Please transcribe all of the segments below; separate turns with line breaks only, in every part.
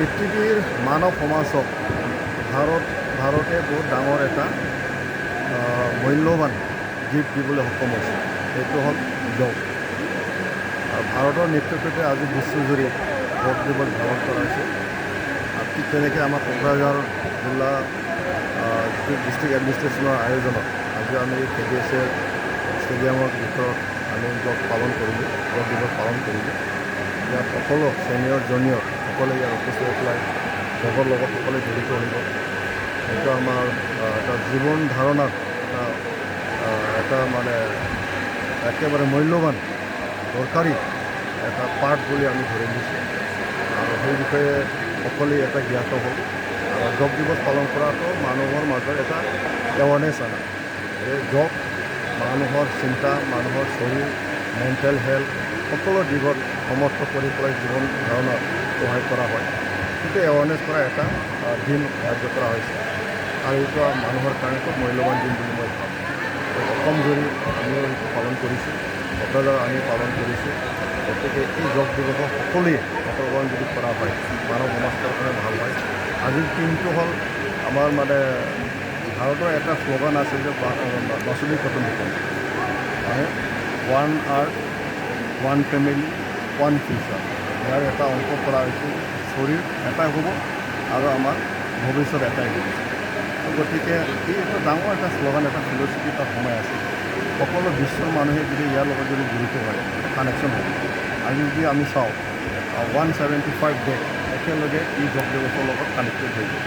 পৃথিৱীৰ মানৱ সমাজক ভাৰতে বহুত ডাঙৰ এটা মূল্যৱান গিফ্ট দিবলৈ সক্ষম হৈছে। সেইটো হ'ল যোগ। ভাৰতৰ নেতৃত্বতে আজি বিশ্বজুৰি যোগ দিৱস পালন কৰা হৈছে। ঠিক তেনেকৈ আমাৰ কোকৰাঝাৰ জিলা ডিষ্ট্ৰিক্ট এডমিনিষ্ট্ৰেশ্যনৰ আয়োজনত আজি আমি KDSL ষ্টেডিয়ামৰ ভিতৰত আমি যোগ পালন কৰিলোঁ, যোগ দিৱস পালন কৰিলোঁ। ইয়াত সকলো ছিনিয়ৰ জুনিয়ৰ সকলোৱে ইয়াত উপস্থিত হৈ পেলাই যোগৰ লগত সকলোৱে জড়িত হ'ব। সেইটো আমাৰ এটা জীৱন ধাৰণাৰ এটা মানে একেবাৰে মূল্যৱান দৰকাৰী এটা পাৰ্ট বুলি আমি ধৰি লৈছোঁ আৰু সেই বিষয়ে সকলোৱে এটা জ্ঞাত হ'ল। আৰু যোগ দিৱস পালন কৰাটো মানুহৰ মাজত এটা এৱাৰনেছ আনা যে যোগ মানুহৰ চিন্তা, মানুহৰ শৰীৰ, মেণ্টেল হেল্থ সকলো দিশত সমৰ্থ কৰি পেলাই জীৱন ধাৰণাত সহায় কৰা হয়। সেইটো এৱাৰনেছ কৰা এটা দিন ধাৰ্য কৰা হৈছে আৰু এইটো মানুহৰ কাৰণে খুব মূল্যৱান দিন বুলি মই ভাবোঁ। অসম জুৰি আমিও এইটো পালন কৰিছোঁ, কোকৰাঝাৰ আমি পালন কৰিছোঁ। গতিকে এই যোগ দিৱসক সকলোৱে অংশগ্ৰহণ যদি কৰা হয় মানৱ সমাজৰ কাৰণে ভাল হয়। আজিৰ দিনটো হ'ল আমাৰ মানে ভাৰতৰ এটা শ্লোগান আছে যে বাসুদেৱ কুটুম্বকম, মানে ওৱান আৰ্থ, ওৱান ফেমিলি, ওৱান ফিউচাৰ। ইয়াৰ এটা অংক কৰা হৈছে শৰীৰ এটাই হ'ব আৰু আমাৰ ভৱিষ্যত এটাই হ'ব। গতিকে এই এটা ডাঙৰ এটা শ্লোগান, এটা ফিলচফি তাত সোমাই আছে। সকলো বিশ্বৰ মানুহে যদি ইয়াৰ লগত যদি জড়িত হয় কানেকশ্যন হ'ব। আজি যদি আমি চাওঁ 175 ডে একেলগে এই যোগ দিৱসৰ লগত কানেক্টেড হৈ যায়।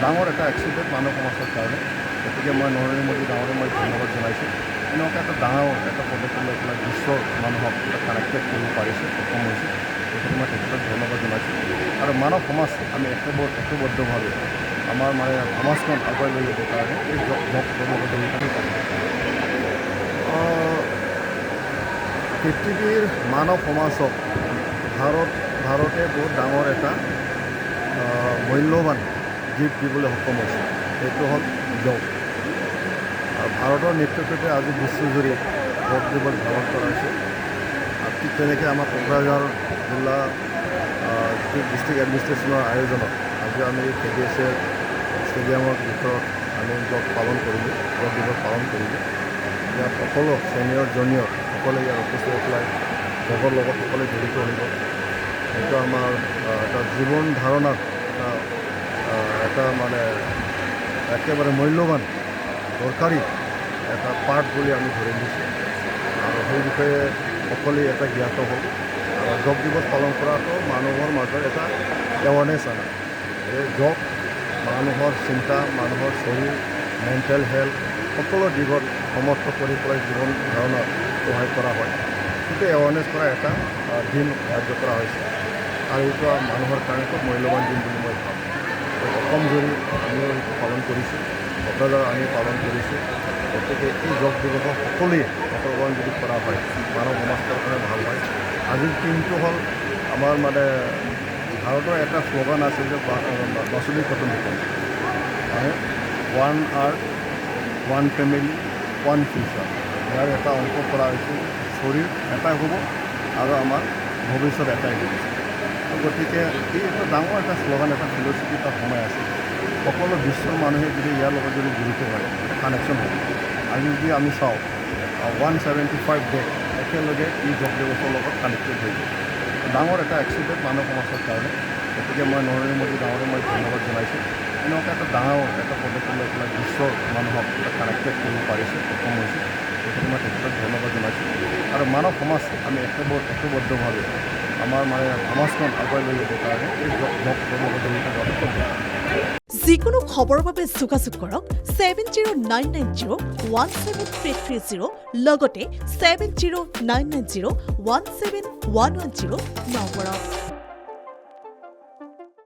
ডাঙৰ এটা এক্সিডেণ্ট মানৱ সমাজৰ কাৰণে। গতিকে মই নৰেন্দ্ৰ মোদী ডাঙৰে মই ধন্যবাদ জনাইছোঁ। এনেকুৱা এটা ডাঙৰ এটা পদক্ষেপ লৈ পেলাই বিশ্বৰ মানুহক এটা কানেক্টেড কৰিব পাৰিছে, সক্ষম হৈছে। গতিকে মই তেখেতক ধন্যবাদ জনাইছোঁ। আৰু মানৱ সমাজ আমি একবদ্ধভাৱে আমাৰ মানে সমাজখন আগুৱাই লৈ যাবৰ কাৰণে এই যোগ লগত জড়িত পাৰোঁ। পৃথিৱীৰ মানৱ সমাজক ভাৰতে বহুত ডাঙৰ এটা মূল্যৱান গিফ্ট দিবলৈ সক্ষম হৈছে। সেইটো হ'ল যোগ। ভাৰতৰ নেতৃত্বতে আজি বিশ্বজুৰি যোগ দিৱস পালন কৰা হৈছে। ঠিক তেনেকৈ আমাৰ কোকৰাঝাৰ জিলা ডিষ্ট্ৰিক্ট এডমিনিষ্ট্ৰেশ্যনৰ আয়োজনত আজি আমি KDSL ষ্টেডিয়ামৰ ভিতৰত আমি যোগ পালন কৰিলোঁ, যোগ দিৱস পালন কৰিলোঁ। ইয়াত সকলো ছিনিয়ৰ জুনিয়ৰ সকলোৱে ইয়াত উপস্থিত হৈ পেলাই যোগৰ লগত সকলোৱে জড়িত হ'ব। সেইটো আমাৰ এটা জীৱন ধাৰণাৰ এটা মানে একেবাৰে মূল্যৱান দৰকাৰী এটা পাৰ্ট বুলি আমি ধৰি লৈছোঁ আৰু সেই বিষয়ে সকলোৱে এটা জ্ঞাত হ'ল। আৰু যোগ দিৱস পালন কৰাটো মানুহৰ মাজত এটা এৱাৰনেছ আনা যে যোগ মানুহৰ চিন্তা, মানুহৰ শৰীৰ, মেণ্টেল হেল্থ সকলো দিশত সমৰ্থ কৰি পেলাই জীৱন ধাৰণাত সহায় কৰা হয়। সেইটো এৱাৰনেছ কৰা এটা দিন ধাৰ্য কৰা হৈছে আৰু এইটো মানুহৰ কাৰণে খুব মূল্যৱান দিন বুলি মই ভাবোঁ। অসম জুৰি আমিও এইটো পালন কৰিছোঁ, কোকৰাঝাৰ আমি পালন কৰিছোঁ। গতিকে এই যোগ দিৱসক সকলোৱে অংশগ্ৰহণ যদি কৰা হয় মানৱ সমাজৰ কাৰণে ভাল হয়। আজিৰ দিনটো হ'ল আমাৰ মানে ভাৰতৰ এটা শ্লোগান আছে যে বাসুদেৱ কুটুম্বকম, মানে ওৱান আৰ্থ, ওৱান ফেমিলি, ওৱান ফিউচাৰ। ইয়াৰ এটা অংক কৰা হৈছে শৰীৰ এটাই হ'ব আৰু আমাৰ ভৱিষ্যত এটাই হ'ব। গতিকে এই এটা ডাঙৰ এটা শ্লোগান, এটা ফিলচফি তাত সোমাই আছে। সকলো বিশ্বৰ মানুহে যদি ইয়াৰ লগত যদি জড়িত হয় এটা কানেকশ্যন হ'ব। আজি যদি আমি চাওঁ 175 ডে একেলগে এই যোগ দিৱসৰ লগত কানেক্টেড হৈ যায়। ডাঙৰ এটা এক্সিডেণ্ট মানৱ সমাজৰ কাৰণে। গতিকে মই নৰেন্দ্ৰ মোদী ডাঙৰে মই ধন্যবাদ জনাইছোঁ। এনেকুৱা এটা ডাঙৰ এটা পদক্ষেপ লৈ পেলাই বিশ্বৰ মানুহক এটা কানেক্টেড কৰিব পাৰিছে, সক্ষম হৈছে। গতিকে মই তেখেতক ধন্যবাদ জনাইছোঁ। আৰু মানৱ সমাজ আমি একবদ্ধভাৱে আমাৰ মানে সমাজখন আগুৱাই লৈ যাবৰ কাৰণে এই যোগ লগত জড়িত হোৱাটো খুব দৰকাৰ।
যিকোনো খবৰৰ বাবে যোগাযোগ কৰক 7099017330 লগতে 7099017110 নম্বৰত।